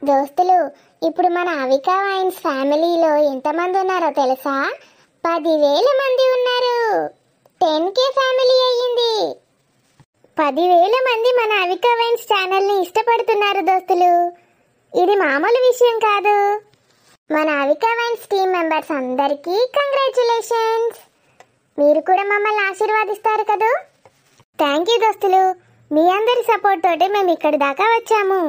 దోస్తులు, ఇప్పుడు మన అవికా వైన్స్ ఫ్యామిలీలో ఎంతమంది ఉన్నారో తెలుసా? 10,000 మంది ఉన్నారు. 10K ఫ్యామిలీ అయ్యింది. 10,000 మంది మన అవికా వైన్స్ ఛానల్ని ఇష్టపడుతున్నారు దోస్తులు. ఇది మామూలు విషయం కాదు. మన అవికా వైన్స్ టీమ్ మెంబర్స్ అందరికీ కంగ్రాచులేషన్స్. మీరు కూడా మమ్మల్ని ఆశీర్వాదిస్తారు కదా. థ్యాంక్ యూ దోస్తులు. మీ అందరి సపోర్ట్ తోటి మేము ఇక్కడి దాకా వచ్చాము.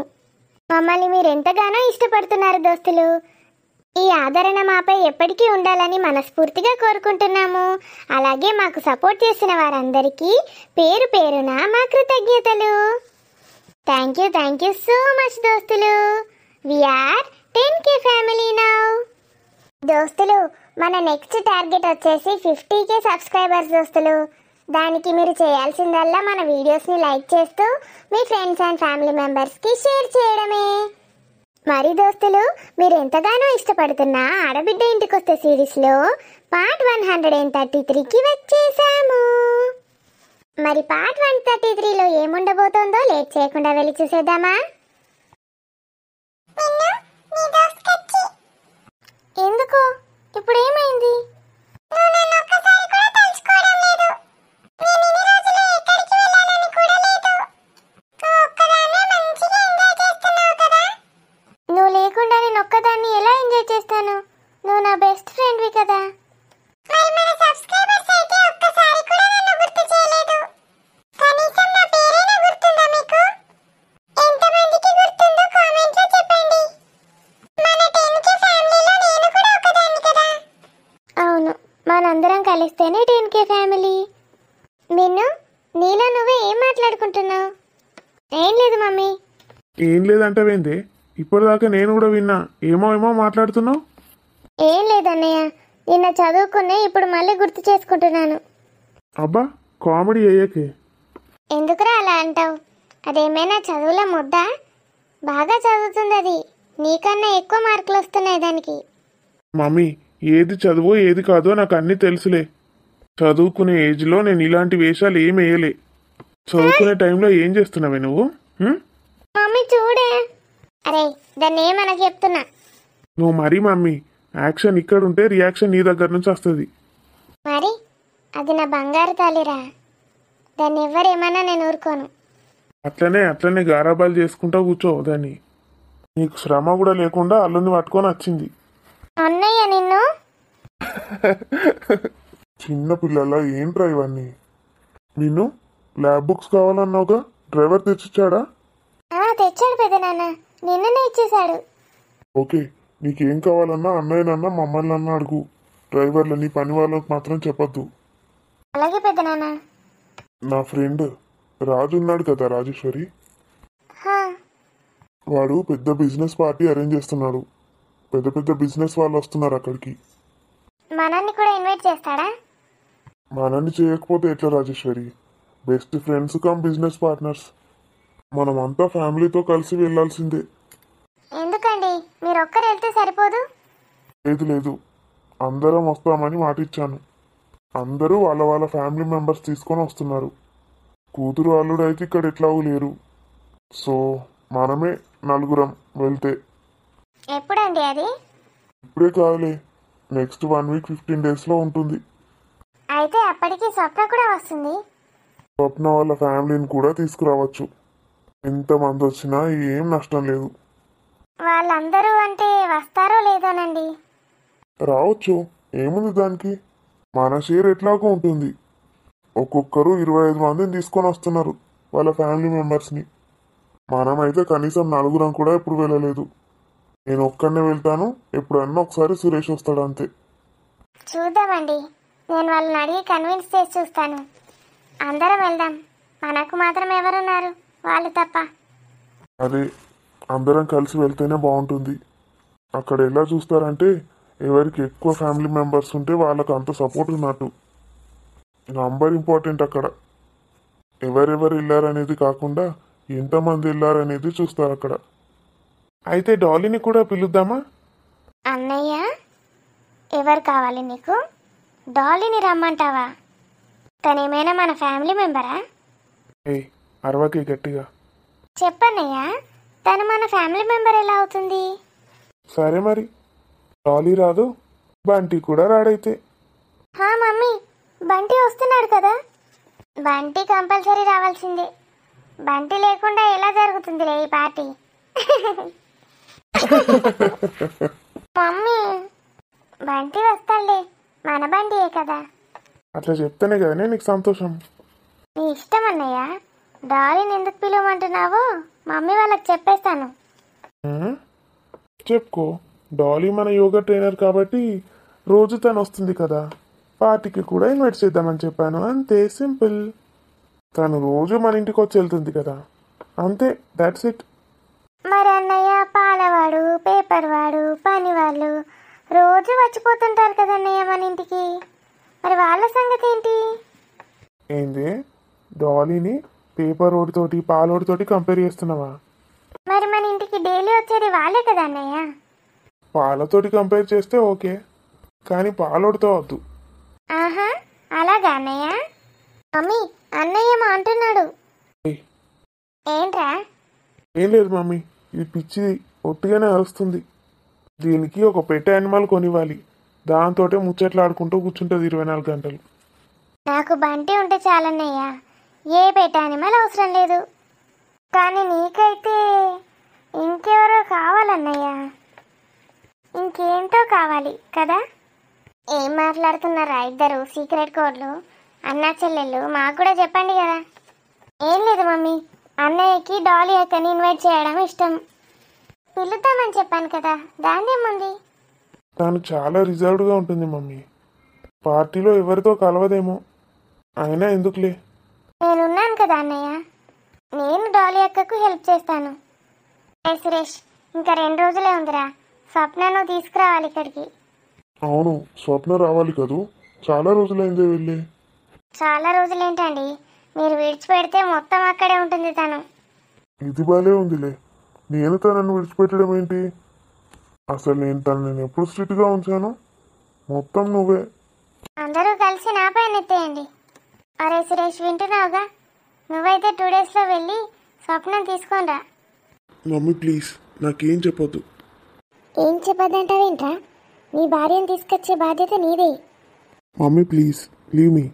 మమ్మల్ని మీరు ఎంతగానో ఇష్టపడుతున్నారు దోస్తులు. ఈ ఆదరణ మాపై ఎప్పటికీ ఉండాలని మనస్ఫూర్తిగా కోరుకుంటున్నాము. అలాగే మాకు సపోర్ట్ చేసిన వారందరికీ పేరు పేరున మా కృతజ్ఞతలు. థ్యాంక్ యూ సో మచ్ దోస్తులు. We're 10K family now. దోస్తులు, మన నెక్స్ట్ టార్గెట్ వచ్చేసి 50K సబ్స్క్రైబర్స్ దోస్తులు. దానికి మీరు చేయాల్సిందల్లా మన వీడియోస్ని లైక్ చేస్తూ మీ ఫ్రెండ్స్ అండ్ ఫ్యామిలీ మెంబర్స్కి షేర్ చేయడమే. మరి దోస్తులు, మీరు ఎంతగానో ఇష్టపడుతున్న ఆడబిడ్డ ఇంటికొస్తే సిరీస్లో పార్ట్ 133కి వచ్చేసాము. మరి పార్ట్ 133లో ఏముండబోతోందో లేట్ చేయకుండా వెళ్ళి చూసేద్దామా? ఎందుకు? ఇప్పుడు ఏమైంది? నువ్వు లేకుండా నేను ఒక్కదాన్ని ఎలా ఎంజాయ్ చేస్తాను? నువ్వు నా బెస్ట్ ఫ్రెండ్వి కదా. అవును, మనందరం కలిస్తేనే 10K ఫ్యామిలీ. నిన్ను నీలో నువ్వే ఏం మాట్లాడుకుంటున్నావు? ఏం లేదు మమ్మీ. ఏం లేదంటావేంది? ఇప్పటిదాకా నేను కూడా విన్నా. ఏమో మాట్లాడుతున్నావు. ఏం లేదన్నయ్య, నిన్న చదువుకునే ఇప్పుడు మళ్ళీ గుర్తు చేసుకుంటున్నాను. అబ్బా, కామెడీ అయ్యాకే. ఎందుకురా అలా అంటావు? అదేమైనా చదువుల ముద్ద? బాగా చదువుతుంది అది. నీకన్నా ఎక్కువ మార్కులు వస్తున్నాయి దానికి. మమ్మీ, ఏది చదువో ఏది కాదో నాకు అన్నీ తెలుసులే. చదువుకునే ఏజ్లో నేను ఇలాంటి వేషాలు ఏం వేయలే. చదువుకునే టైంలో ఏం చేస్తున్నావే నువ్వు? మమ్మీ చూడే. అరే, దాన్ని ఏమనకు చెప్తున్నా. నువ్వు మరీ మమ్మీ, యాక్షన్ ఇక్కడ ఉంటే రియాక్షన్ నీ దగ్గర నుంచి వస్తుంది. మరి అది నా బంగారు తల్లిరా. దాన్ని ఎవరేమన్నా నేను ఊరుకోను. అట్లనే గారాబాలు చేసుకుంటా కూర్చో. దాన్ని నీకు శ్రమ కూడా లేకుండా అల్లుని పట్టుకొని వచ్చింది. అన్నయ్య నిన్ను చిన్న పిల్లల ఏంట్రా ఇవన్నీ? నిన్ను ల్యాబ్ బుక్స్ కావాలన్నావుగా, డ్రైవర్ తెచ్చిచ్చాడా? తెచ్చాడు పెద్ద నాన్న, నిన్ననే ఇచ్చేశాడు. ఓకే, నీకేం కావాలన్నా అన్నయ్యనన్నా మమ్మల్ని అన్నా అడుగు. డ్రైవర్లని పని వాళ్ళకి మాత్రం చెప్పద్దు. అలాగే పెద్ద నాన్న. నా ఫ్రెండ్ రాజు ఉన్నాడు కదా, రాజేశ్వరి. వాడు పెద్ద బిజినెస్ పార్టీ అరేంజ్ చేస్తున్నాడు. పెద్ద బిజినెస్ వాళ్ళు వస్తున్నారు అక్కడికి. మనల్ని కూడా ఇన్వైట్ చేస్తాడా? మనల్ని చేయకపోతే ఎట్లా Rajeshwari? Best friends come business partners. మనమంతా ఫ్యామిలీతో కలిసి వెళ్ళాల్సిందే. ఎందుకండి, మీరు ఒక్కరు వెళ్తే సరిపోదు? లేదు, అందరం వస్తామని మాట ఇచ్చాను. అందరూ వాళ్ళ ఫ్యామిలీ మెంబర్స్ తీసుకొని వస్తున్నారు. కూతురు అల్లుడు అయితే ఇక్కడ ఎట్లాగూ లేరు. సో మనమే నలుగురం వెళ్తే. ఎప్పుడండి అది? ఇప్పుడే కాదులే, నెక్స్ట్ 1 వీక్ 15 డేస్లో ఉంటుంది. అయితే అప్పటికి స్వప్న కూడా వస్తుంది. స్వప్న వాళ్ళ ఫ్యామిలీని కూడా తీసుకురావచ్చు. ఎంతమంది వచ్చినా ఏం నష్టం లేదు. వాళ్ళందరూ అంటే వస్తారో లేదోనండి. రావచ్చు, ఏముంది దానికి. మన షేర్ ఎట్లాగో ఉంటుంది. ఒక్కొక్కరు 25 మందిని తీసుకొని వస్తున్నారు, వాళ్ళ ఫ్యామిలీ మెంబర్స్ని. మనమైతే కనీసం నలుగురం కూడా ఎప్పుడు వెళ్ళలేదు. నేను ఒక్కడనే వెళ్తాను, ఎప్పుడన్నా ఒకసారి సురేష్ వస్తాడు, అంతే. చూద్దామండి, నేను వాళ్ళని అడిగి కన్విన్స్ చేసి చూస్తాను. అందరం వెళ్దాం. మనకు మాత్రం ఎవరున్నారు, వాళ్ళు తప్ప. అదే, అందరం కలిసి వెళ్తేనే బాగుంటుంది. అక్కడ ఎలా చూస్తారంటే ఎవరికి ఎక్కువ ఫ్యామిలీ మెంబర్స్ ఉంటే వాళ్ళకు అంత సపోర్ట్ ఉన్నట్టు. నంబర్ ఇంపార్టెంట్ అక్కడ. ఎవరెవరు వెళ్ళారనేది కాకుండా ఎంతమంది వెళ్ళారనేది చూస్తారు అక్కడ. అయితే డాలీని కూడా పిలుద్దామా? అన్నయ్య, ఎవరు కావాలి నీకు? డాలీని రమ్మంటావా? తనేమైనా మన ఫ్యామిలీ మెంబరా? అరవకి గట్టిగా చెప్పన్నయ్య, తను మన ఫ్యామిలీ మెంబర్ ఎలా అవుతుంది? సరే మరి డాలీ రాదు, బంటి కూడా రాడైతే. హా మమ్మీ, బంటి వస్తున్నాడు కదా. బంటి కంపల్సరీ రావాల్సిందే. బంటి లేకుండా ఎలా జరుగుతుందిలే ఈ పార్టీ. మమ్మీ, బంటి వస్తాడులే, మన బంటియే కదా. అట్లా చెప్తేనే కదనే నీకు సంతోషం. నీ ఇష్టం అన్నయ్య. డాలీని ఎందుకు పిలవమంటున్నావో మమ్మీ వాళ్ళకి చెప్పేస్తాను. చెప్పుకో, డాలీ మన యోగా ట్రైనర్ కాబట్టి రోజు తను వస్తుంది కదా, పార్టీకి కూడా ఇన్వైట్ చేద్దామని చెప్పాను, అంతే సింపుల్. తను రోజు మన ఇంటికి వచ్చి వెళ్తుంది కదా, అంతే, దాట్స్ ఇట్. మరి అన్నయ్య, పాలవాడు, పేపర్ వాడు, పని వాళ్ళు రోజు వచ్చిపోతుంటారు కదన్నయ్య మన ఇంటికి. మరి వాళ్ళ సంగతి ఏంటి? ఏంది, డాలీని పేపర్ ఓడితోటి పాలోడితోటి కంపేర్ చేస్తున్నావా? మరి మన ఇంటికి డైలీ వచ్చేది వాళ్ళే కదా అన్నయ్య. పాలతోటి కంపేర్ చేస్తే ఓకే, కానీ పాలోడితో వద్దు. ఆహా, అలాగా అన్నయ్య. మమ్మీ, అన్నయ్య ఏమో అంటున్నాడు. ఏయ్, ఏంట్రా? ఏం లేదు మమ్మీ, ఇది పిచ్చిది, ఒట్టిగానే అరుస్తుంది. దీనికి ఒక పెట్ యానిమల్ కొనివ్వాలి, దాంతోటే ముచ్చట్లు ఆడుకుంటూ కూర్చుంటుంది 24 గంటలు. నాకు బంటి ఉంటే చాలన్నయ్య, ఏ పెట్ యానిమల్ అవసరం లేదు. కానీ నీకైతే ఇంకెవరో కావాలన్నయ్య, ఇంకేంటో కావాలి కదా. ఏం మాట్లాడుతున్నారా ఇద్దరు సీక్రెట్ కోడ్లు? అన్నా చెల్లెళ్ళు, మాకు కూడా చెప్పండి కదా. ఏం లేదు మమ్మీ, అన్నయ్యకి డాలీ అక్కని ఇన్వైట్ చేయడం ఇష్టం. పిలుద్దామని చెప్పాను కదా, దాన్నేముంది. తను చాలా రిజర్వ్డ్గా ఉంటుంది మమ్మీ, పార్టీలో ఎవరితో కలవదేమో. అయినా ఎందుకులే. నేనున్నాను కదా అన్నయ్య, నేను డాలీ అక్కకు హెల్ప్ చేస్తాను. ఏ సురేష్, ఇంకా 2 రోజులే ఉందిరా, స్వప్నను తీసుకురావాలి ఇక్కడికి. అవును, స్వప్న రావాలి కదూ, చాలా రోజులైందే వెళ్ళి. చాలా రోజులేంటండి, మీరు విడిచిపెడితే మొత్తం అక్కడే ఉంటుంది తను. ఇది బాలే ఉందిలే, నేను తనను విడిచిపెట్టడం ఏంటి? అసలు నేను తనని ఎప్పుడు స్ట్రిక్ట్గా ఉంచాను? మొత్తం నువ్వే. అందరూ కలిసి నా పైన ఎత్తేయండి. అరే సురేష్, వింటున్నావుగా? నువ్వైతే 2 డేస్లో వెళ్ళి స్వప్నం తీసుకోండా. మమ్మీ ప్లీజ్, నాకేం చెప్పొద్దు. ఏం చెప్పదంటావేంట్రా? నీ భార్యను తీసుకొచ్చే బాధ్యత నీదే. Mummy please leave me.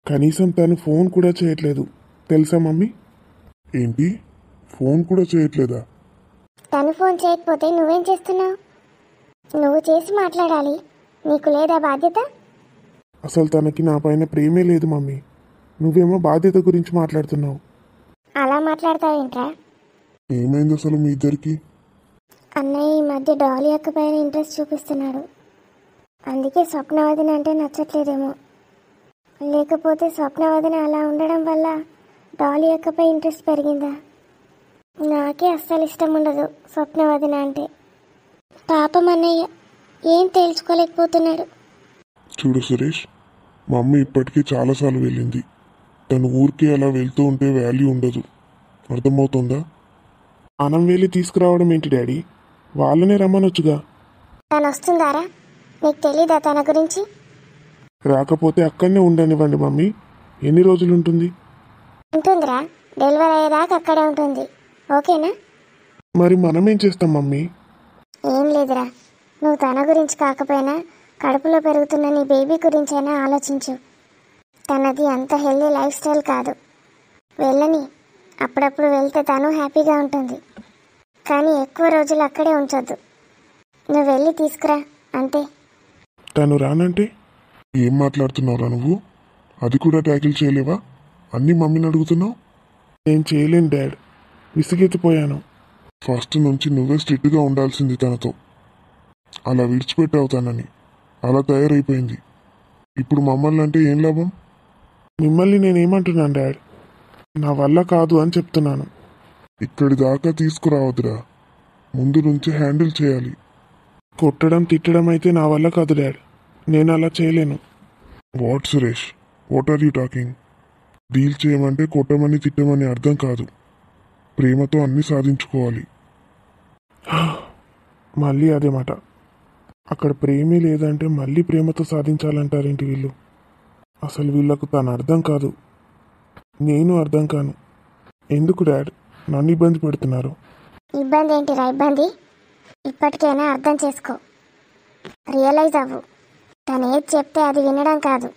కనీసం తను ఫోన్ కూడా చేయట్లేదు తెలుసా మమ్మీ? ఏంటి, ఫోన్ కూడా చేయట్లేదా? తను ఫోన్ చేయకపోతే నువ్వేం చేస్తున్నావు? నువ్వు చేసి మాట్లాడాలి, నీకు లేదా బాధ్యత? అసలు తనకి నా పైన ప్రేమే లేదు మమ్మీ, నువ్వేమో బాధ్యత గురించి మాట్లాడుతున్నావు. అలా మాట్లాడతావేంట్రా? ఏమైంది అసలు మీ ఇద్దరికి? అన్నయ్య ఈ మధ్య డాలీ అక్క పైన ఇంట్రెస్ట్ చూపిస్తున్నాడు. అందుకే స్వప్నవదిన అంటే నచ్చట్లేదేమో. లేకపోతే స్వప్నవదిన అలా ఉండడం వల్ల డాలీ అక్కపై ఇంట్రెస్ట్ పెరిగిందా? నాకే అస్సలు ఇష్టం ఉండదు స్వప్నవదిన అంటే. పాపం అన్నయ్య ఏం తేల్చుకోలేకపోతున్నాడు. చూడు సురేష్, మమ్మీ ఇప్పటికీ చాలాసార్లు వెళ్ళింది. తను ఊరికే అలా వెళ్తూ ఉంటే వాల్యూ ఉండదు, అర్థమవుతుందా? మనం వెళ్ళి తీసుకురావడం ఏంటి డాడీ, వాళ్ళనే రమ్మనొచ్చుగా. తను వస్తుందారా? నీకు తెలీదా తన గురించి? రాకపోతే అక్కడనే ఉండనివ్వండి మమ్మీ. ఎన్ని రోజులు ఉంటుంది? ఉంటుందిరా, డెలివరీ అయ్యేదాకా అక్కడే ఉంటుంది. ఓకేనా? మరి మనం ఏం చేస్తాం మమ్మీ? ఏం లేదురా, నువ్వు తన గురించి కాకపోయినా కడుపులో పెరుగుతున్న నీ బేబీ గురించైనా ఆలోచించు. తనది అంత హెల్దీ లైఫ్ స్టైల్ కాదు. వెళ్ళని, అప్పుడప్పుడు వెళ్తే తను హ్యాపీగా ఉంటుంది. కానీ ఎక్కువ రోజులు అక్కడే ఉంచొద్దు. నువ్వు వెళ్ళి తీసుకురా అంతే. తను రానంటే? ఏం మాట్లాడుతున్నావురా నువ్వు? అది కూడా ట్యాకిల్ చేయలేవా? అన్నీ మమ్మీని అడుగుతున్నావు. నేను చేయలేను డాడ్, విసిగెత్తిపోయాను. ఫస్ట్ నుంచి నువ్వే స్ట్రిక్ట్గా ఉండాల్సింది తనతో. అలా విడిచిపెట్టావు తనని, అలా తయారైపోయింది. ఇప్పుడు మమ్మల్ని అంటే ఏం లాభం? మిమ్మల్ని నేనేమంటున్నాను డాడ్, నా వల్ల కాదు అని చెప్తున్నాను. ఇక్కడి దాకా తీసుకురావద్దురా, ముందు నుంచి హ్యాండిల్ చేయాలి. కొట్టడం తిట్టడం అయితే నా వల్ల కాదు డాడ్, నేను అలా చేయలేను. What Suresh, what are you talking? Deal చేయమంటే కొట్టమని తిట్టమని అర్థం కాదు. ప్రేమతో అన్నీ సాధించుకోవాలి. మళ్ళీ అదే మాట. అక్కడ ప్రేమే లేదంటే మళ్ళీ ప్రేమతో సాధించాలంటారేంటి వీళ్ళు? అసలు వీళ్ళకు తను అర్థం కాదు, నేను అర్థం కాను. ఎందుకు డాడ్ నన్ను ఇబ్బంది పెడుతున్నారు? ఇబ్బంది ఏంటిరా ఇబ్బంది? ఇప్పటికైనా అర్థం చేసుకో, రియలైజ్ అవ్వు. తను ఏది చెప్తే అది వినడం కాదు,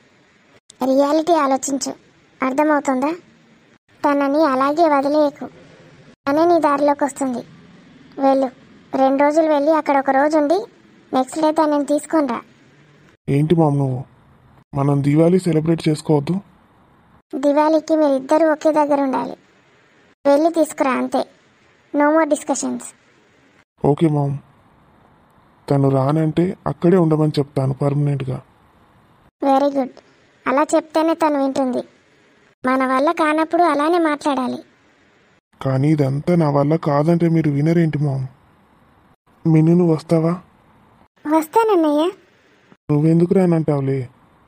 రియాలిటీ ఆలోచించు. అర్థమవుతుందా? తనని అలాగే వదిలేయకు, తనే నీ దారిలోకి వస్తుంది. వెళ్ళు, 2 రోజులు వెళ్ళి అక్కడ ఒక రోజు ఉండి నెక్స్ట్ డే తనని తీసుకొని రా. ఏంటి మామ్ నువ్వు? మనం దివాళీ సెలబ్రేట్ చేసుకోవద్దు? దివాళీకి మీరిద్దరూ ఒకే దగ్గర ఉండాలి. వెళ్ళి తీసుకురా అంతే, no more discussions. Okay mom, తను రానంటే అక్కడే ఉండమని చెప్తాను పర్మనెంట్గా. వెరీ గుడ్, అలా చెప్తేనే తను వింటుంది. మన వల్ల కానప్పుడు అలానే మాట్లాడాలి. కానీ ఇదంతా నా వల్ల కాదంటే మీరు వినరేంటి మామ్? మిన్ను నువ్వు వస్తావా? వస్తానన్నయ్య. నువ్వెందుకు రానంటావులే,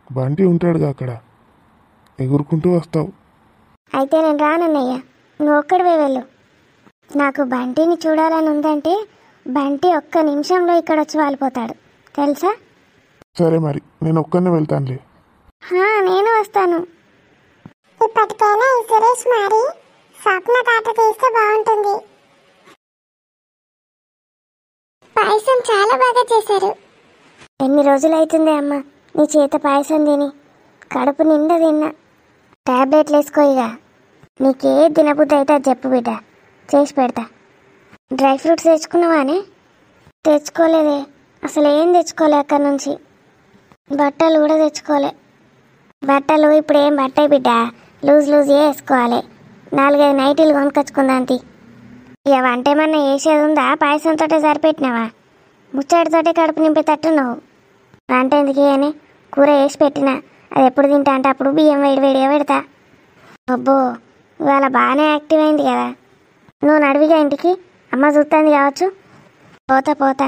బంటి ఉంటాడుగా అక్కడ, ఎగురుకుంటూ వస్తావు. అయితే నేను రానన్నయ్య, నువ్వు ఒక్కడివే వెళ్ళు. నాకు బంటిని చూడాలని ఉందంటే బంటి ఒక్క నిమిషంలో ఇక్కడ వచ్చి వాలిపోతాడు, తెలుసా? సరే మరి, నేను ఒక్కనే వెళ్తానులే. నేను వస్తాను. ఇప్పటికైనా ఈ సురేష్ మారి స్వప్న తాట తీస్తే బాగుంటుంది. పాయసం చాలా బాగా చేశారు. ఎన్ని రోజులైతుంది అమ్మ నీ చేత పాయసం తిని? కడుపు నిండా తిన్నా. టాబ్లెట్లు వేసుకో ఇక. నీకే తినబుద్ధి అయితే అది చెప్పు బిడ్డ, చేసి పెడతా. Dry fruits తెచ్చుకున్నావానే? తెచ్చుకోలేదే, అసలు ఏం తెచ్చుకోలే అక్కడి నుంచి. బట్టలు కూడా తెచ్చుకోలే. బట్టలు ఇప్పుడు ఏం బట్టాయి బిడ్డ, లూజ్ వేసుకోవాలి. 4-5 నైటీలు కొనుకొచ్చుకుందాంతి. ఇక వంట ఏమన్నా వేసేది ఉందా? పాయసంతో సరిపెట్టినావా? ముచ్చటితోటే కడుపు నింపేటట్టున్నావు. వంట ఎందుకు అని కూర వేసి పెట్టినా, అది ఎప్పుడు తింటా అంటే అప్పుడు బియ్యం వేడిగా పెడతా. అబ్బో, ఇవాళ బాగానే యాక్టివ్ అయింది కదా. నువ్వు నడివిగా ఇంటికి, అమ్మ చూస్తుంది కావచ్చు. పోతా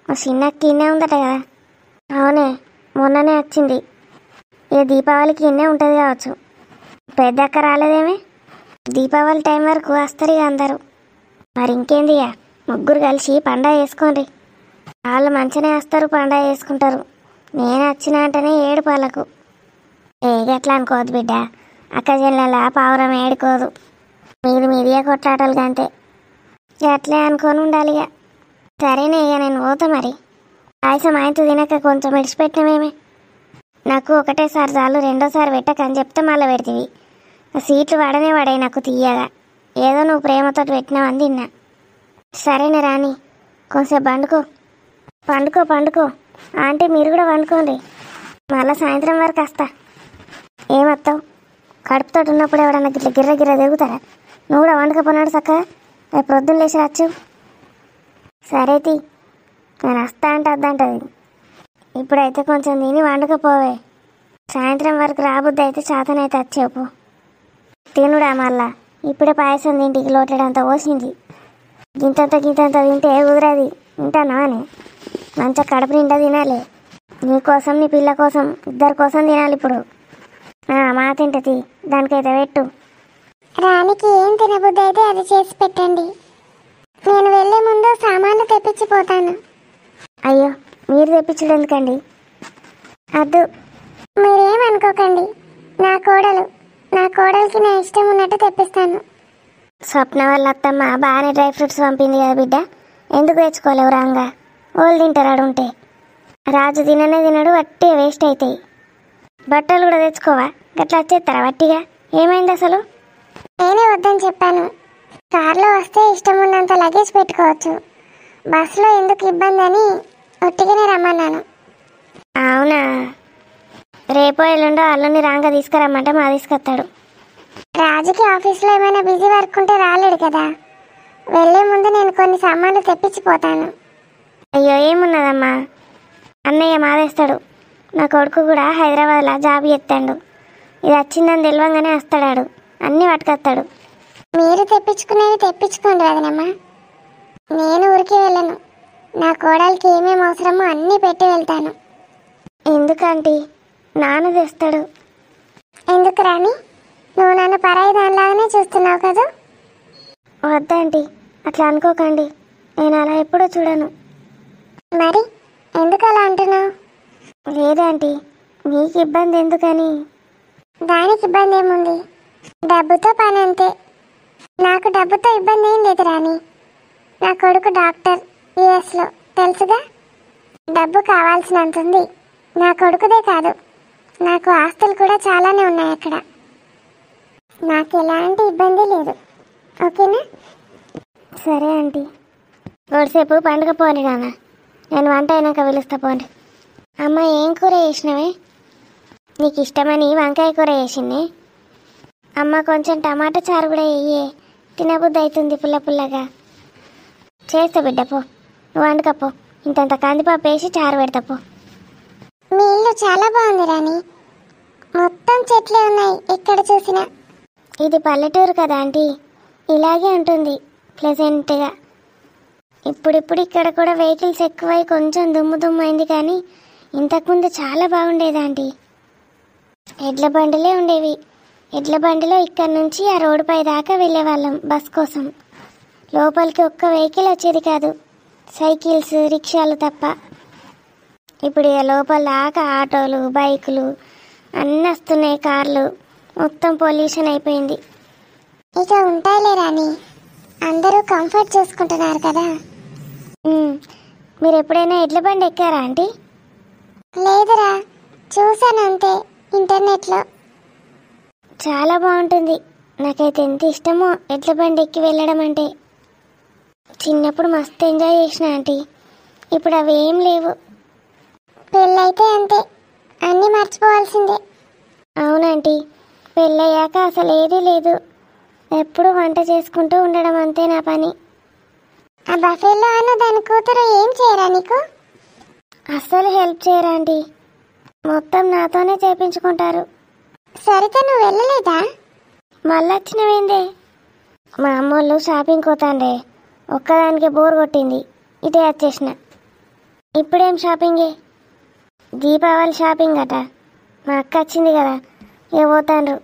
మా చిన్నకి ఇన్నే ఉందట కదా. అవునే, మొన్ననే వచ్చింది. ఇక దీపావళికి ఇన్నే ఉంటుంది కావచ్చు. పెద్దక్క రాలేదేమే? దీపావళి టైం వరకు వస్తారు ఇక అందరూ. మరి ఇంకేంది, ఇక ముగ్గురు కలిసి పండగ చేసుకోండి. వాళ్ళు మంచిగానే వస్తారు, పండగ చేసుకుంటారు. నేను వచ్చిన అంటేనే ఏడుపాలకు. గట్లా అనుకోవద్దు బిడ్డ, అక్క చెల్లెల పావురం ఏడుకోదు. మీదిగా కొట్లాటలు కంతే. అట్లే అనుకొని ఉండాలి ఇక. సరేనే, ఇక నేను పోతా మరి. పాయసం ఆయనతో తినక కొంచెం విడిచిపెట్టినమేమే. నాకు ఒకటేసారి చాలు, రెండోసారి పెట్టకని చెప్తే మళ్ళీ పెడతీవి. సీట్లు పడనే నాకు తీయగా. ఏదో నువ్వు ప్రేమతో పెట్టినావని తిన్నా. సరేనే రాని, కొంచెంసేపు పండుకో. ఆంటీ మీరు కూడా పండుకోండి, మళ్ళీ సాయంత్రం వరకు వస్తా. ఏమత్తావు? కడుపుతో ఉన్నప్పుడు ఎవడన్నా గిట్ల గిర్ర తిరుగుతారా? నువ్వు కూడా వండుకపోన్నాడు చక్కగా, రేపు ప్రొద్దున లేచి వచ్చు. సరే తీ, నేను వస్తా అంటే వద్దంటది. ఇప్పుడైతే కొంచెం తిని వండుకపోవే. సాయంత్రం వరకు రాబుద్ది అయితే చేతనైతే వచ్చేపు. తినుడా మళ్ళా, ఇప్పుడే పాయసం తింటికి లోటడంత పోసింది. గింతంత తింటే కుదరది. తింటానా అని మంచిగా కడుపు నిండా తినాలి. నీకోసం నీ పిల్ల కోసం, ఇద్దరి కోసం తినాలి ఇప్పుడు. మా తింటది, దానికైతే పెట్టు. రానికి ఏం తినబుద్ధి అయితే అది చేసి పెట్టండి. నేను వెళ్ళే ముందు సామాన్లు తెప్పించిపోతాను. అయ్యో, మీరు తెప్పించడం ఎందుకండి? అద్దు, మీరేమనుకోకండి. నా కోడలికి నా ఇష్టం ఉన్నట్టు తెప్పిస్తాను. స్వప్న వాళ్ళ అత్తమ్మ బాగానే డ్రై ఫ్రూట్స్ పంపింది కదా బిడ్డ, ఎందుకు తెచ్చుకోలేవు? రాంగా వాళ్ళు తింటారు ఉంటే. రాజు తినడు, వట్టి వేస్ట్ అవుతాయి. బట్టలు కూడా తెచ్చుకోవా? గట్లా వచ్చేస్తారా వట్టిగా? ఏమైంది అసలు? నేనే వద్దని చెప్పాను. కార్లో వస్తే ఇష్టం ఉన్నంత లగేజ్ పెట్టుకోవచ్చు, బస్సులో ఎందుకు ఇబ్బంది అని ఒట్టిగానే రమ్మన్నాను. అవునా? రేపో ఎల్లుండో అల్లుని రాంగా తీసుకురమ్మంటే మా తీసుకొస్తాడు. రాజుకి ఆఫీస్లో ఏమైనా బిజీ వర్క్ ఉంటే రాలేడు కదా. వెళ్ళే ముందు నేను కొన్ని సామాన్లు తెప్పించిపోతాను. అయ్యో, ఏమున్నదమ్మా, అన్నయ్య మాదేస్తాడు. నా కొడుకు కూడా హైదరాబాద్లో జాబ్ చేస్తాడు. ఇది వచ్చిందని తెలియంగానే వస్తాడాడు, అన్నీ పట్టుకొస్తాడు. మీరు తెప్పించుకునేవి తెప్పించుకోండి వదినమ్మా. నేను ఊరికి వెళ్ళను. నా కోడలికి ఏమేమి అవసరమో అన్నీ పెట్టి వెళ్తాను. ఎందుకంటే నాన్న తెస్తాడు. ఎందుకు రాని? నువ్వు నన్ను పరాయి దానిలాగానే చూస్తున్నావు కదా. వద్దంటీ, అట్లా అనుకోకండి. నేను అలా ఎప్పుడూ చూడను. మరి ఎందుకు అలా అంటున్నావు? లేదంటీ, మీకు ఇబ్బంది ఎందుకని. దానికి ఇబ్బంది ఏముంది? డబ్బుతో పని అంతే. నాకు డబ్బుతో ఇబ్బంది ఏం లేదు రాని. నా కొడుకు డాక్టర్ యుఎస్లో, తెలుసుగా. డబ్బు కావాల్సినంత ఉంది. నా కొడుకుదే కాదు, నాకు ఆస్తులు కూడా చాలానే ఉన్నాయి అక్కడ. నాకు ఎలాంటి ఇబ్బంది లేదు, ఓకేనా? సరే ఆంటీ. గొడిసేపు పండుగ పోండి నాన్న, నేను వంట అయినాక పిలుస్తా పోండి. అమ్మ ఏం కూర చేసినవే? నీకు ఇష్టమని వంకాయ కూర చేసింది. అమ్మ కొంచెం టమాటా చారు కూడా వేయే, తినబుద్ధి అవుతుంది పుల్ల పుల్లగా. చేస్తా బిడ్డ, పో నువ్వు వండుకపో. ఇంతంత కందిపప్పు వేసి చారు పెడతాపో. మీ ఇల్లు చాలా బాగుంది రాణి, మొత్తం చెట్లే ఉన్నాయి ఎక్కడ చూసినా. ఇది పల్లెటూరు కదా ఆంటీ, ఇలాగే ఉంటుంది ప్లెజెంట్గా. ఇప్పుడిప్పుడు ఇక్కడ కూడా వెహికల్స్ ఎక్కువై కొంచెం దుమ్ము దుమ్ము అయింది, కానీ ఇంతకుముందు చాలా బాగుండేది ఆంటీ. ఎడ్ల బండిలే ఉండేవి. ఎడ్ల బండిలో ఇక్కడ నుంచి ఆ రోడ్డుపై దాకా వెళ్ళేవాళ్ళం బస్ కోసం. లోపలికి ఒక్క వెహికల్ వచ్చేది కాదు, సైకిల్స్ రిక్షాలు తప్ప. ఇప్పుడు ఇక లోపల దాకా ఆటోలు బైకులు అన్నీ వస్తున్నాయి, కార్లు. మొత్తం పొల్యూషన్ అయిపోయింది. ఇక ఉంటాయిలే రాణి, అందరూ కంఫర్ట్ చూసుకుంటున్నారు కదా. మీరు ఎప్పుడైనా ఎడ్ల బండి ఎక్కారా ఆంటీ? లేదురా, చూసాను అంతే ఇంటర్నెట్లో. చాలా బాగుంటుంది. నాకైతే ఎంత ఇష్టమో ఎడ్ల బండి ఎక్కి వెళ్ళడం అంటే. చిన్నప్పుడు మస్తు ఎంజాయ్ చేసిన ఆంటీ, ఇప్పుడు అవి ఏం లేవు. పెళ్ళైతే అంతే, అన్నీ మర్చిపోవాల్సిందే. అవునంటీ, పెళ్ళయ్యాక అసలు ఏదీ లేదు. ఎప్పుడు వంట చేసుకుంటూ ఉండడం అంతే నా పని. ఆ బఫేలో అను దాని కూతురు ఏం చేయరా నీకు? అస్సలు హెల్ప్ చేయరా ఆంటీ, మొత్తం నాతోనే చేపించుకుంటారు. సరిత నువ్వు వెళ్ళలేదా? మళ్ళీ వచ్చినవేందే? మా అమ్మోళ్ళు షాపింగ్ పోతాండే, ఒక్కదానికి బోర్ కొట్టింది, ఇటే వచ్చేసిన. ఇప్పుడేం షాపింగే? దీపావళి షాపింగ్ అట. మా అక్క వచ్చింది కదా, ఇక పోతాండ్రు.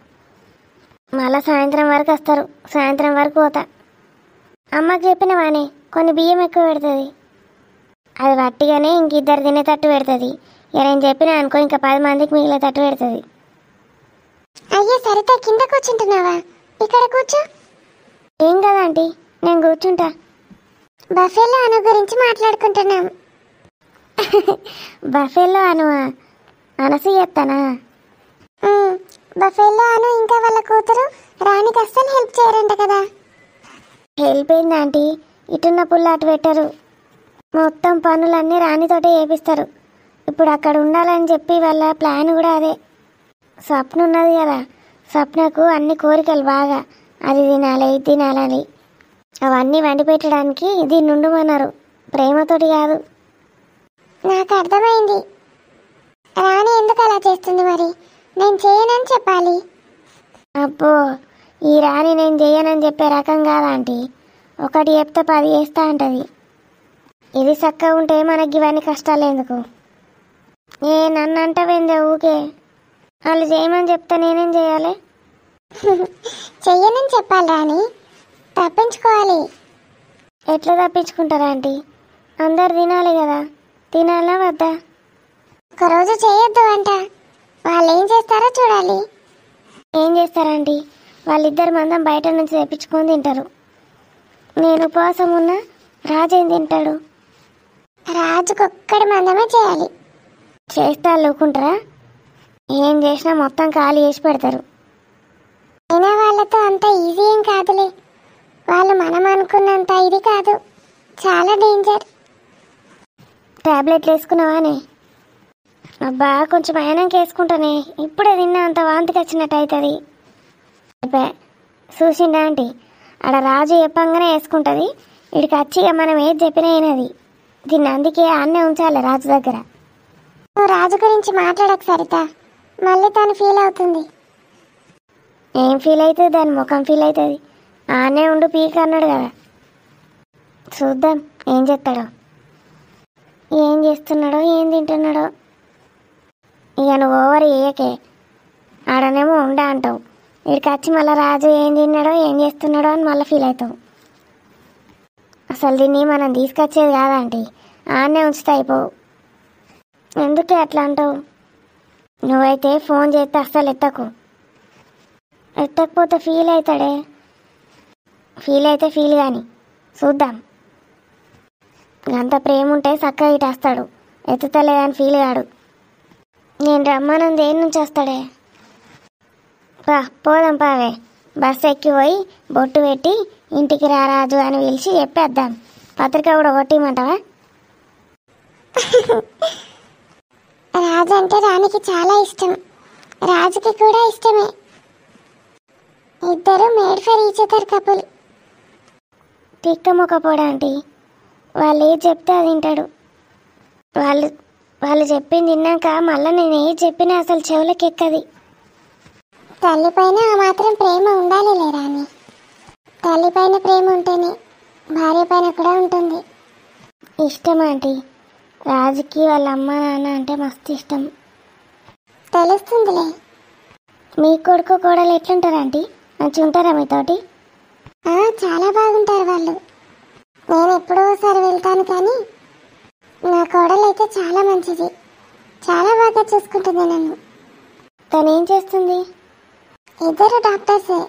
మళ్ళీ సాయంత్రం వరకు వస్తారు, సాయంత్రం వరకు పోతా. అమ్మకి చెప్పినవానే కొన్ని బియ్యం ఎక్కువ పెడుతుంది, అది వట్టిగానే ఇంక ఇద్దరు తినేటట్టు పెడుతుంది. ఇక నేను చెప్పిన అనుకో, ఇంకా 10 మందికి మిగిలేటట్టు పెడుతుంది. అయ్యో సరిత, కింద కూర్చుంటున్నావా? ఇక్కడ కూర్చో. ఏం కదా ఆంటీ, నేను కూర్చుంటా. బఫేలో అను గురించి మాట్లాడుకుంటున్నాం. బఫేలో అనువా? అనసు చెప్తానా? బఫేలో అను ఇంకా వాళ్ళ కూతురు రాణికి అస్సలు హెల్ప్ చేయరంట కదా. హెల్ప్ అయింది ఆంటీ, ఇటున్న పుల్ల అటు పెట్టరు. మొత్తం పనులన్నీ రాణితోటే చేపిస్తారు. ఇప్పుడు అక్కడ ఉండాలని చెప్పి వాళ్ళ ప్లాన్ కూడా అదే. స్వప్న ఉన్నది కదా, స్వప్నకు అన్ని కోరికలు బాగా, అది తినాలి ఇది తినాలని. అవన్నీ వండి పెట్టడానికి దీన్ని ఉండమన్నారు, ప్రేమతోటి కాదు. నాకు అర్థమైంది. రాణి ఎందుకు అలా చేస్తుంది మరి? నేను చేయనని చెప్పాలి. అబ్బో, ఈ రాణి నేను చెయ్యనని చెప్పే రకం కాదా ఆంటీ. ఒకటి చెప్తే 10 చేస్తా అంటది. ఇది చక్కగా ఉంటే మనకి ఇవన్నీ కష్టాలు ఎందుకు? నన్ను అంటావేందే ఊకే? వాళ్ళు చేయమని చెప్తే నేనేం చేయాలి? చెయ్యనని చెప్పాలి రాణి, తప్పించుకోవాలి. ఎట్లా తప్పించుకుంటారా ఆంటీ? అందరు తినాలి కదా, తినాలా వద్దా? ఒకరోజు చేయొద్దు అంట, వాళ్ళు ఏం చేస్తారో చూడాలి. ఏం చేస్తారంటీ? వాళ్ళిద్దరు మందం బయట నుంచి తెప్పించుకొని తింటారు. నేను ఉపవాసం ఉన్నా రాజు ఏం తింటాడు? రాజుకొక్కడి మందమే చేయాలి. చేస్తా లేకుంటారా? ఏం చేసినా మొత్తం ఖాళీ చేసి పెడతారు. అయినా వాళ్ళతో అంత ఈజీ ఏం కాదులే, వాళ్ళు మనం అనుకున్నంత ఇది కాదు, చాలా డేంజర్. టాబ్లెట్లు వేసుకున్నావానే? అబ్బా కొంచెం అయినాక వేసుకుంటానే, ఇప్పుడే తిన్నా అంత వాంతికి వచ్చినట్టు అవుతుంది. చూసిండా ఆంటీ, ఆడ రాజు చెప్పంగానే వేసుకుంటుంది. వీడికి వచ్చి మనం ఏది చెప్పినా అయినది. దీన్ని అందుకే అన్నే ఉంచాలి రాజు దగ్గర. నువ్వు రాజు గురించి మాట్లాడక సరిత, మళ్ళీ తను ఫీల్ అవుతుంది. ఏం ఫీల్ అవుతుంది? దాని ముఖం ఫీల్ అవుతుంది. ఆనే ఉండు పీక్ అన్నాడు కదా, చూద్దాం ఏం చేస్తాడో, ఏం చేస్తున్నాడో, ఏం తింటున్నాడో. ఇక నువ్వు ఓవర్ చేయకే, ఆడనేమో ఉండా అంటావు, వీడికి వచ్చి మళ్ళీ రాజు ఏం తిన్నాడో ఏం చేస్తున్నాడో అని మళ్ళీ ఫీల్ అవుతావు. అసలు దీన్ని మనం తీసుకొచ్చేది కాదంటీ, ఆనే ఉంచుతా అయిపోవు. ఎందుకే అట్లా అంటావు? నువ్వైతే ఫోన్ చేస్తే అస్సలు ఎత్తకపోతే ఫీల్ అవుతాడే. ఫీల్ అయితే ఫీల్ కానీ చూద్దాం. అంత ప్రేమ ఉంటే చక్కగా ఇటేస్తాడు, ఎత్తుతలేదని ఫీల్ కాడు. నేను రమ్మనం దేని నుంచి వస్తాడే? పోదాం పావే, బస్సు ఎక్కిపోయి బొట్టు పెట్టి ఇంటికి రారాజు అని పిలిచి చెప్పేద్దాం. పత్రిక కూడా కొట్టిమంటావా? రాజు అంటే రాణికి చాలా ఇష్టం, రాజుకి కూడా ఇష్టమే. ఇద్దరు made for each other couple. తిక్కమొక్కపోడాంటి, వాళ్ళు ఏది చెప్తే అది వింటాడు. వాళ్ళు చెప్పింది విన్నాక మళ్ళీ నేను ఏది చెప్పినా అసలు చెవులకి ఎక్కది. తల్లి పైన ఆ మాత్రం ప్రేమ ఉండాలి రాణి. తల్లి పైన ప్రేమ ఉంటేనే భార్య పైన కూడా ఉంటుంది. ఇష్టం ఆంటీ, రాజుకి వాళ్ళ అమ్మ నాన్న అంటే మస్తు ఇష్టం. తెలుస్తుందిలే. మీ కొడుకు కోడలు ఎట్లుంటారు ఆంటీ? మంచిగా ఉంటారా మీతోటి? చాలా బాగుంటారు వాళ్ళు. నేను ఎప్పుడో ఒకసారి వెళ్తాను, కానీ నా కోడలు అయితే చాలా మంచిది, చాలా బాగా చూసుకుంటుంది నన్ను. తను ఏం చేస్తుంది? ఇద్దరు డాక్టర్సే.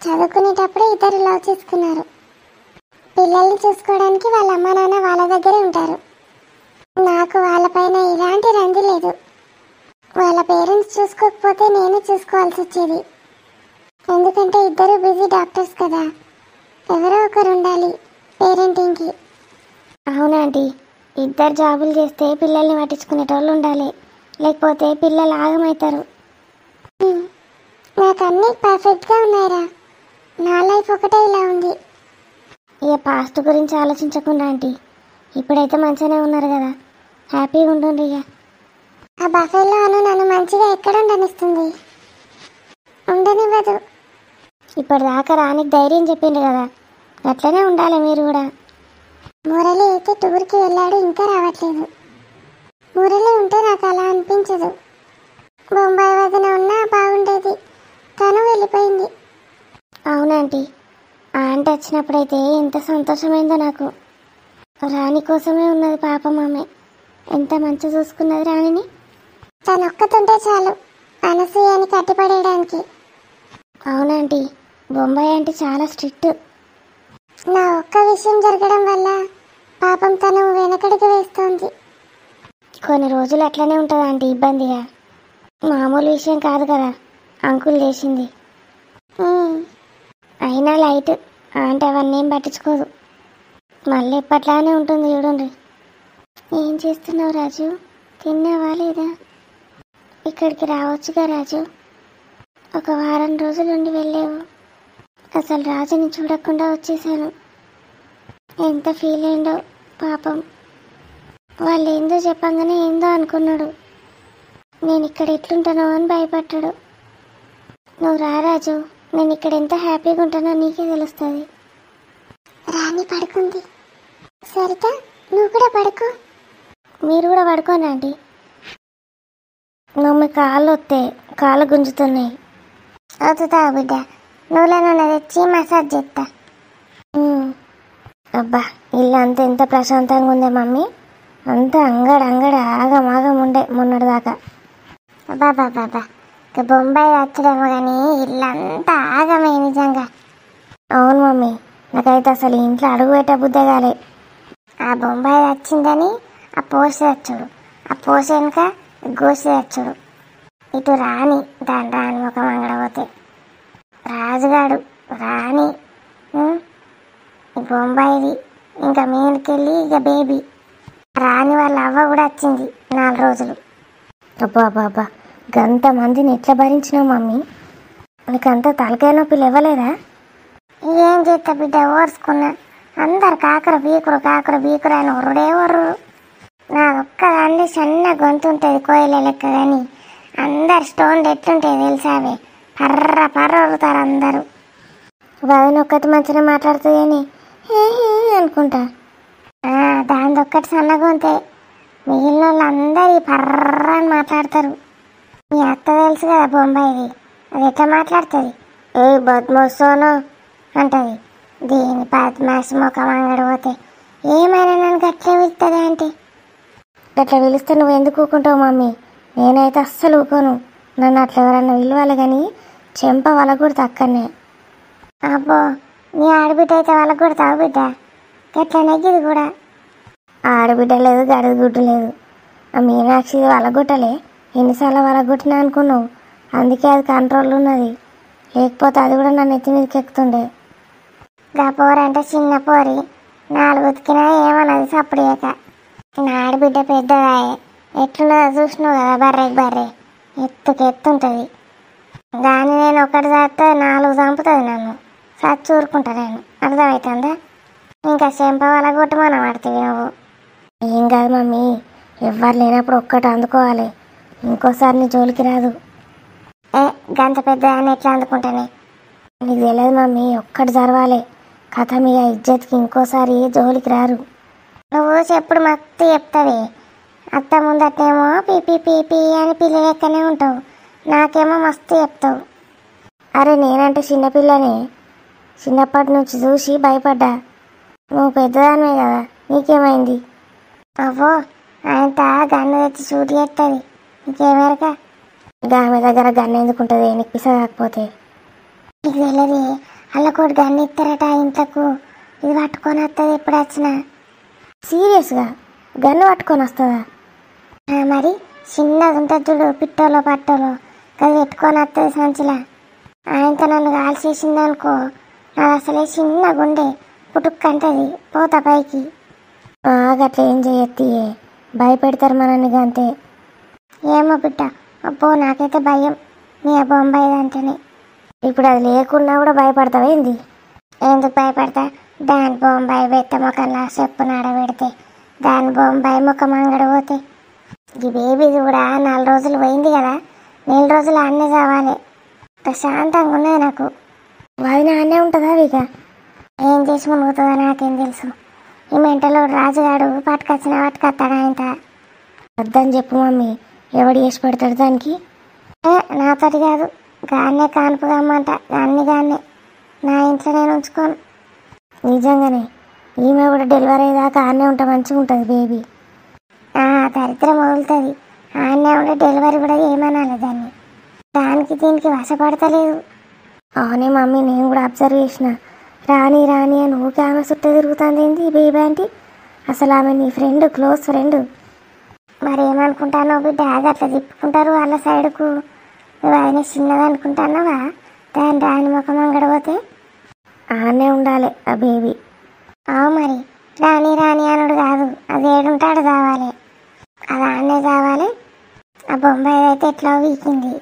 చదువుకునేటప్పుడే ఇద్దరు లవ్ చేసుకున్నారు. పిల్లల్ని చూసుకోవడానికి వాళ్ళ అమ్మ నాన్న వాళ్ళ దగ్గరే ఉంటారు. నాకు వాళ్ళపైన ఇలాంటి రంది లేదు. వాళ్ళ పేరెంట్స్ చూసుకోకపోతే నేను చూసుకోవాల్సి వచ్చేది. ఎందుకంటే ఇద్దరు బిజీ డాక్టర్స్ కదా, ఎవరో ఒకరు ఉండాలి పేరెంటింగ్కి. అవునాంటీ, ఇద్దరు జాబులు చేస్తే పిల్లల్ని పట్టించుకునేటోళ్ళు ఉండాలి, లేకపోతే పిల్లలు ఆగమవుతారు. నాకు అన్నీ పర్ఫెక్ట్గా ఉన్నాయిరా. నా లైఫ్ ఒకటే ఇలా ఉంది. ఇక పాస్ట్ గురించి ఆలోచించకుండా ఆంటీ, ఇప్పుడైతే మంచిగానే ఉన్నారు కదా, హ్యాపీగా ఉంటుండ్రు. ఇక ఆ బఫేలో అను నన్ను మంచిగా ఎక్కడ ఉండనిస్తుంది? ఉండనివ్వదు. ఇప్పటిదాకా రానికి ధైర్యం చెప్పిండ్రు కదా, అట్లనే ఉండాలి మీరు కూడా. మురళి అయితే టూర్కి వెళ్ళాడు, ఇంకా రావట్లేదు. మురళి ఉంటే నాకు అలా అనిపించదు. బొంబాయి వదిన ఉన్నా బాగుండేది, తను వెళ్ళిపోయింది. అవునాంటీ, ఆ ఆంటీ వచ్చినప్పుడైతే ఎంత సంతోషమైందో నాకు. రాణి కోసమే ఉన్నది పాపం ఆమె, ఎంత మంచిగా చూసుకున్నది రాణిని. తను ఒక్కతుంటే చాలు అనసూయని కట్టిపడేయడానికి. అవునాంటీ, బొంబాయి అంటే చాలా స్ట్రిక్ట్. నా ఒక్క విషయం జరగడం వల్ల పాపం తను వెనకడికి వేస్తోంది. కొన్ని రోజులు అట్లనే ఉంటుంది ఆంటీ, ఇబ్బందిగా. మామూలు విషయం కాదు కదా అంకుల్ చేసింది. అయినా లైట్ అంటే అవన్నీ ఏం పట్టించుకోదు, మళ్ళీ ఎప్పట్లానే ఉంటుంది చూడండి. ఏం చేస్తున్నావు రాజు? తిన్నావా లేదా? ఇక్కడికి రావచ్చుగా రాజు, ఒక వారం రోజులు ఉండి వెళ్ళేవు. అసలు రాజుని చూడకుండా వచ్చేసాను. ఎంత ఫీల్ అయిందో పాపం. వాళ్ళు ఏందో చెప్పంగానే ఏందో అనుకున్నాడు. నేను ఇక్కడ ఎట్లుంటానో అని భయపడ్డాడు. నువ్వు రా రాజు, నేను ఇక్కడ ఎంత హ్యాపీగా ఉంటానో నీకే తెలుస్తుంది. రాణి పడుకుంది. సరిత, నువ్వు కూడా పడుకో. మీరు కూడా పడుకోండి ఆంటీ. నమ్మి కాళ్ళు వస్తే కాళ్ళు గుంజుతున్నాయి. అవుతుందా బిడ్డ, నువ్వుల నూనె తెచ్చి మసాజ్ చేస్తా. అబ్బా, ఇల్లు అంతా ఎంత ప్రశాంతంగా ఉందే మమ్మీ. అంతా అంగడ ఆగం ఉండే మొన్నటిదాకా. బాబా ఇక బొంబాయి వచ్చడేమో కానీ ఇల్లంతా ఆగమే నిజంగా. అవును మమ్మీ, నాకైతే అసలు ఇంట్లో అడుగు పెట్టే బుద్ధే కాలే. ఆ బొంబాయి వచ్చిందని ఆ పోసి వచ్చుడు, ఆ పోసి వెనుక గోసి వచ్చుడు. ఇటు రాణి, దాని రాణి ముఖం అంగడపోతే రాజుగాడు, రాణి, బొంబాయిది, ఇంకా మీదకెళ్ళి ఇక బేబీ. రాణి వాళ్ళ అవ్వ కూడా వచ్చింది 4 రోజులు. అబ్బా, గంత మందిని ఎట్లా భరించినావు మమ్మీ? నీకంతా తలకాయ నొప్పి లేవలేదా? ఏం చేస్తా బిడ్డ, ఓర్చుకున్నా. అందరు కాకుర బీకురు అని ఒర్రుడే ఒర్రు. నాదొక్కదాన్ని సన్న గొంతు ఉంటుంది కోయిల లెక్క, కానీ అందరు స్టోన్లు ఎట్లుంటాయి తెలుసావే, పర్ర ఒరుతారు అందరూ. వదినొక్కటి మంచిగా మాట్లాడుతుందని అనుకుంటా. దానిదొక్కటి సన్న గొంతే, మిగిలిన వాళ్ళు అందరు పర్ర అని మాట్లాడతారు. మీ అత్త తెలుసు కదా బొంబాయిది, అది ఎట్లా మాట్లాడుతుంది? ఏ బద్మోసోనో అంటది. దీని పద్మాసి ముఖం అంగడిపోతే ఏమైనా నన్ను గట్లే పిలుస్తుంది అంటే. అట్లా పిలిస్తే నువ్వు ఎందుకు ఊకుంటావు మమ్మీ? నేనైతే అస్సలు ఊకోను. నన్ను అట్లా ఎవరన్నా విలువాలి కానీ చెంప వలకూడదు అక్కడనే. అబ్బో, నీ ఆడబిడ్డ అయితే వాళ్ళకు కొడతావు బిడ్డ, గట్ల నెగ్గిది కూడా. ఆడబిడ్డ లేదు, గడిది గుడ్డు లేదు. ఆ మీనాక్షి వలగొట్టలే, ఎన్నిసార్లు వలగొట్టినా అనుకున్నావు. అందుకే అది కంట్రోల్ ఉన్నది, లేకపోతే అది కూడా నన్ను ఎత్తి మీదకి ఎక్కుతుండే. గా పోరంటే చిన్న పోరి, 4 ఉతికినా ఏమన్నది సప్పుడేక. నా ఆడబిడ్డ పెద్దదాయే, ఎట్లున్నదో చూసినావు కదా, బర్రె ఎత్తుంటుంది. దాన్ని నేను ఒకటి చేస్తే 4 చంపుతుంది నన్ను, సచ్చి ఊరుకుంటా నేను. అర్థమవుతుందా? ఇంకా చెంప వలగొట్టి మనం పడుతుంది నువ్వు. ఏం కాదు మమ్మీ, ఎవ్వరు లేనప్పుడు ఒక్కటి అందుకోవాలి, ఇంకోసారి నీ జోలికి రాదు. గంత పెద్ద అని ఎట్లా అందుకుంటానే? నీకు తెలియదు మమ్మీ, ఒక్కటి జరవాలి కథ మీ ఇజ్జత్కి ఇంకోసారి జోలికి రారు. నువ్వు చెప్పుడు మత్తు చెప్తావి, అత్త ముందటేమో పీపీ పీపీ అని పిల్ల లెక్కనే ఉంటావు, నాకేమో మస్తు చెప్తావు. అరే నేనంటే చిన్నపిల్లనే, చిన్నప్పటి నుంచి చూసి భయపడ్డా. నువ్వు పెద్దదానివే కదా, నీకేమైంది? అవ్వో ఆయనత గన్ను తెచ్చి షూట్ చేస్తుంది, నీకేమేరక? ఆమె దగ్గర గన్ను ఎందుకుంటుంది, నీకు పిస కాకపోతే? నీకు తెలియదు, అల్లకోటి గన్ను ఇస్తారట ఇంట్లకు, ఇది పట్టుకొని వస్తుంది ఎప్పుడు వచ్చినా. సీరియస్గా గన్ను పట్టుకొని వస్తుందా? మరి చిన్నది ఉంటుంది చూడు, పిట్టోలో పట్టోలో, అది పెట్టుకొని వస్తుంది సంచిలా. ఆయనతో నన్ను కాల్చేసింది అనుకో, నాది అసలే చిన్న గుండె, పుట్టుక్కంటది, పోతా పైకి. గట్లా ఏం చేయత్తి, భయపెడతారు మనల్ని అంతే. ఏమో బిడ్డ, అబ్బో నాకైతే భయం నీ బొంబాయి అంటేనే. ఇప్పుడు అది లేకున్నా కూడా భయపడతావా ఏంది? ఎందుకు భయపడతా? దాని బొంబాయి బెత్త ముఖంలా చెప్పు నాడ పెడితే, దాని బొంబాయి ముఖం అంగడి పోతే. ఈ బేబీది కూడా 4 రోజులు పోయింది కదా, 4 రోజులు అన్నీ కావాలి, ప్రశాంతంగా ఉన్నది నాకు. అది నాన్నే ఉంటుందా ఇక? ఏం చేసి మునుగుతుందో నాకేం తెలుసు. ఈ మెంటలో రాజుగాడు పట్టుకొస్తాడా ఇంత? అర్థని చెప్పు మమ్మీ, ఎవడు చేసి పెడతాడు దానికి? నాతోటి కాదు, గాన్నే కానుపుదమ్మంట, గాన్నే నా ఇంట్లో నేను ఉంచుకోను. నిజంగానే ఈమె కూడా డెలివరీ అయ్యేదాకా ఆన్నే ఉంటే మంచిగా ఉంటుంది బేబీ. దరిద్రం వదులుతుంది, ఆన్నే ఉంటే డెలివరీ కూడా ఏమనాలి దాన్ని. దానికి దీనికి వశపడతలేదు. అవునే మమ్మీ, నేను కూడా అబ్జర్వ్ చేసిన. రాని అని ఊకే ఆమె చుట్టూ తిరుగుతుంది ఏంది బేబీ ఆంటీ? అసలు ఆమె నీ ఫ్రెండ్, క్లోజ్ ఫ్రెండ్. మరి ఏమనుకుంటానో బిడ్డ, అట్లా తిప్పుకుంటారు వాళ్ళ సైడ్కు. నువ్వు ఆయన చిన్నది అనుకుంటున్నావా? రాని ముఖం అంగడిపోతే ఆనే ఉండాలి ఆ బేబీ. మరి రాని అనుడు కాదు, అది ఏడుంటాడు కావాలి, అది ఆనే కావాలి. ఆ బొంబాయి అయితే ఎట్లా వీకింది,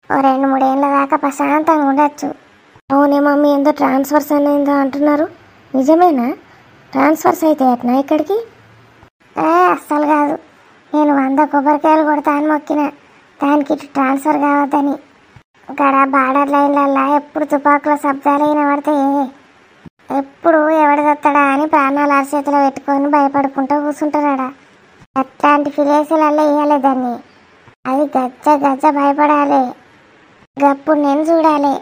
ఓ 2-3 ఏళ్ళ దాకా ప్రశాంతంగా ఉండొచ్చు. అవునే మమ్మీ, ఏందో ట్రాన్స్ఫర్స్ అనేందో అంటున్నారు, నిజమేనా? ట్రాన్స్ఫర్స్ అయితే అట్నా ఇక్కడికి? అస్సలు కాదు, నేను 100 కొబ్బరికాయలు కొడతా అని మొక్కిన దానికి ఇటు ట్రాన్స్ఫర్ కావద్దని. ఇక్కడ బార్డర్ లైన్లల్లా ఎప్పుడు తుపాకుల శబ్దాలు వినబడితే ఎప్పుడు ఎవడు తత్తడా అని ప్రాణాలు అరచేతిలో పెట్టుకొని భయపడుకుంటూ కూర్చుంటాడా. అట్లాంటి ఫిలేసులల్లో వేయాలి దాన్ని, అది గజ్జ భయపడాలి. గప్పుడు నేను చూడాలి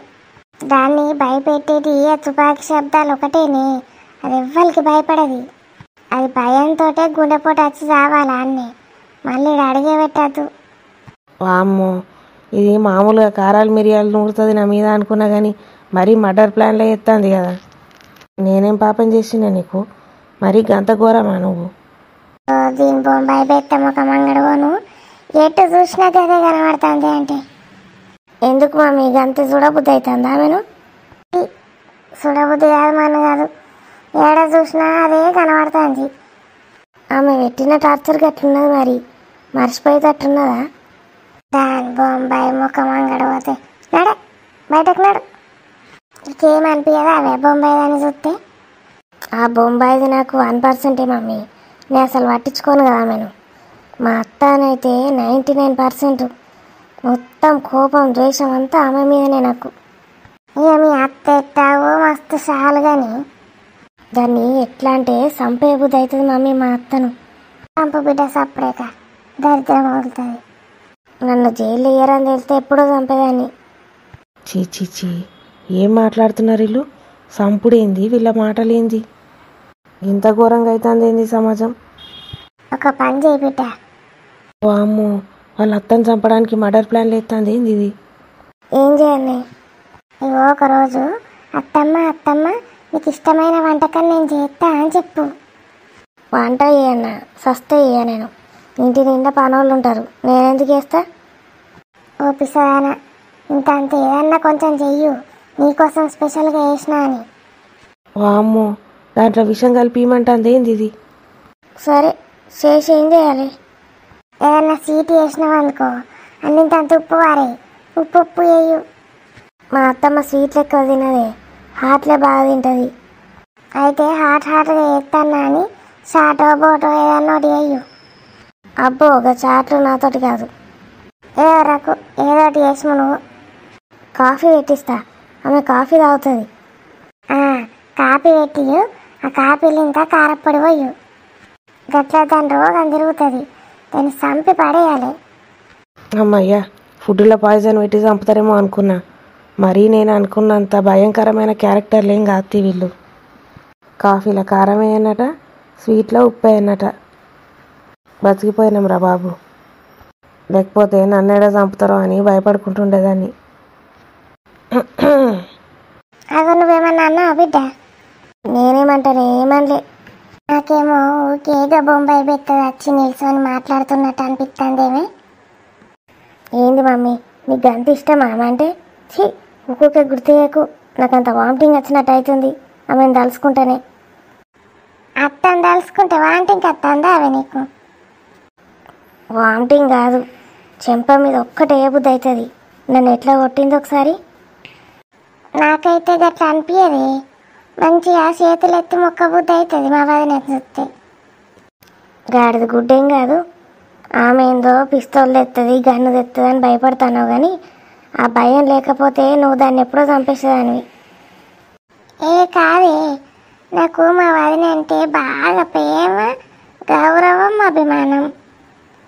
దాన్ని భయపెట్టేటి తుపాకీ శబ్దాలు ఒకటేనే, అది ఎవ్వరికి భయపడది. అది భయంతో గుండెపోటు వచ్చి చావాలి అన్నీ, మళ్ళీ అడిగే పెట్టద్దు. వామ్మో, ఇది మామూలుగా కారాలు మిరియాలు నూరుతుంది నా మీద అనుకున్నా కానీ మరీ మర్డర్ ప్లాన్లో ఎత్తాంది కదా. నేనేం పాపం చేసినా నీకు? మరీ గంత ఘోరమా నువ్వు? దీని బొంబాయి బెత్త ముఖం అంగడవను, ఎటు చూసినా గదే కనబడుతుంది అంటే. ఎందుకు మమ్మీ గంత చూడబుద్ధి అవుతుంది ఆమెను? చూడబుద్ధి కాదు మన కాదు, ఏడ చూసినా అదే కనబడుతుంది. ఆమె పెట్టిన టార్చర్ గట్లున్నది, మరి మర్చిపోయేటట్టున్నదా? దాని బొంబాయి ముఖం అంగడపోతే నడే బయటకు నడు. ఇంకేమనిపించదా అవే బొంబాయి దాన్ని చూస్తే? ఆ బొంబాయిది నాకు 1% మమ్మీ, నేను అసలు పట్టించుకోను కదా ఆమెను. మా అత్తనైతే 99%. మొత్తం కోపం ద్వేషం అంతా ఆమె మీదనే నాకు. ఇక మీ అత్త ఎత్తావో మస్తు చాలు కానీ దాన్ని ఎట్లా అంటే సంపే బుద్ధి అవుతుంది మమ్మీ మా అత్తను. సంపు బిడ్డ సప్పుడేక దరిద్రం వదులుతుంది. నన్ను జైలు వేయరని తెలిస్తే ఎప్పుడో చంపేదాన్ని. చీ, ఏం మాట్లాడుతున్నారు వీళ్ళు? సంపుడేంది, వీళ్ళ మాటలేంది? ఇంత ఘోరంగా అవుతుంది ఏంది సమాజం? ఒక పని చేయి బిడ్డ. వామ్మో, వాళ్ళ అత్తను చంపడానికి మర్డర్ ప్లాన్లు ఎత్తాంది ఏంది ఇది? ఏం చేయండి, ఇగో ఒకరోజు అత్తమ్మ నీకు ఇష్టమైన వంటకం నేను చేస్తా అని చెప్పు. వంట చేయన్నా సస్తే ఇయ్య నేను. ఇంటి నిండా పనోళ్ళు ఉంటారు, నేనెందుకు చేస్తా? ఓ పిసదానా, ఇంత అంత ఏదన్నా కొంచెం చెయ్యు, నీకోసం స్పెషల్గా వేసినా అని. వామ్మో, దాంట్లో విషం కలిపి ఇమ్మంటుంది ఏంది ఇది? సరే చేసి ఏం చేయాలి? ఏదన్నా స్వీట్ చేసినావనుకో, అన్నింతంత ఉప్పు వారే, ఉప్పు ఉప్పు వేయు. మా అత్తమ్మ స్వీట్లు ఎక్కువ తినదే, హాట్లే బాగా తింటుంది. అయితే హాట్గా చేస్తానా అని షాటో బోటో ఏదన్నా ఒకటి వేయు. అబ్బో ఒక చాట్లు నాతోటి కాదు. ఏదో రకు ఏదోటి చేసిము నువ్వు. కాఫీ పెట్టిస్తా, ఆమె కాఫీ తాగుతుంది. కాపీ పెట్టియు, ఆ కాపీలు ఇంకా కారప్పొడి పోయు. గట్ల దాని రోగం తిరుగుతుంది, దాన్ని చంపి పడేయాలి. అమ్మయ్యా, ఫుడ్లో పాయిజన్ పెట్టి చంపుతారేమో అనుకున్నా. మరీ నేను అనుకున్నంత భయంకరమైన క్యారెక్టర్లు ఏం కాదు వీళ్ళు. కాఫీలో కారం వేయనట, స్వీట్లో ఉప్పు వేయనట. బతికిపోయినాం రా బాబు, లేకపోతే నన్నేడా చంపుతారో అని భయపడుకుంటుండేదాన్ని. అగో నువ్వేమన్నా అన్నావా బిడ్డ? నేనేమంటాను, ఏమనలే. నాకేమో ఊకేదో బొంబాయి బెత్తది వచ్చి నిల్చొని మాట్లాడుతున్నట్టు అనిపిస్తుందేమే. ఏంది మమ్మీ, నీకు గంత ఇష్టమా అంటే? ఛీ, ఊకే గుర్తు చేయకు, నాకు అంత వామిటింగ్ వచ్చినట్టు అవుతుంది ఆమెను తలుసుకుంటేనే. అత్తని తలుసుకుంటే వాంటింగ్ అత్తందా అవి నీకు? వామిటింగ్ కాదు, చెంప మీద ఒక్కటే బుద్ధి అవుతుంది. నన్ను ఎట్లా కొట్టింది ఒకసారి. నాకైతే గట్లా అనిపించదే, మంచిగా చేతులు ఎత్తి మొక్క బుద్ధి అవుతుంది మా వదిన చూస్తే. గాడిది గుడ్డేం కాదు, ఆమె ఏందో పిస్తోల్ తెస్తుంది గన్ను తెస్తుంది అని భయపడతాను, కానీ ఆ భయం లేకపోతే నువ్వు దాన్ని ఎప్పుడో చంపేసేదానివి. కాదే, నాకు మా వదిన అంటే బాగా ప్రేమ, గౌరవం, అభిమానం.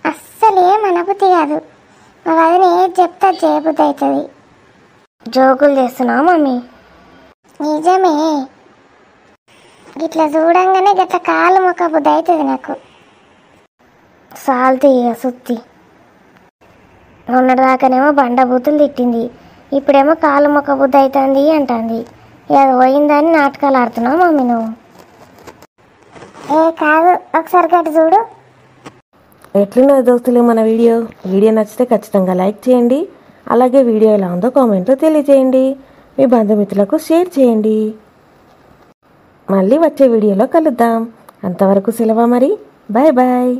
అస్సలు ఏమనబుద్ధి కాదు. మా వదిన ఏది చెప్తా చేయబుద్ధి అవుతుంది. జోకులు చేస్తున్నావు మమ్మీ? నిజమే, ఇట్లా చూడంగానే గట్ల కాలు మొక్క బుద్ధి అవుతుంది నాకు. సాల్తీ ఇక సుత్తి. మొన్నటిదాకానేమో బండ బూతులు తిట్టింది, ఇప్పుడేమో కాలు మొక్క బుద్ధి అవుతుంది అంటుంది. అది పోయిందని నాటకాలు ఆడుతున్నావు మమ్మీ నువ్వు? కాదు, ఒకసారి గట్టి చూడు. ఎట్లున్నది దోస్తులు మన వీడియో నచ్చితే ఖచ్చితంగా లైక్ చేయండి. అలాగే వీడియో ఎలా ఉందో కామెంట్లో తెలియజేయండి. మీ బంధుమిత్రులకు షేర్ చేయండి. మళ్ళీ వచ్చే వీడియోలో కలుద్దాం. అంతవరకు సెలవా మరి. Bye bye.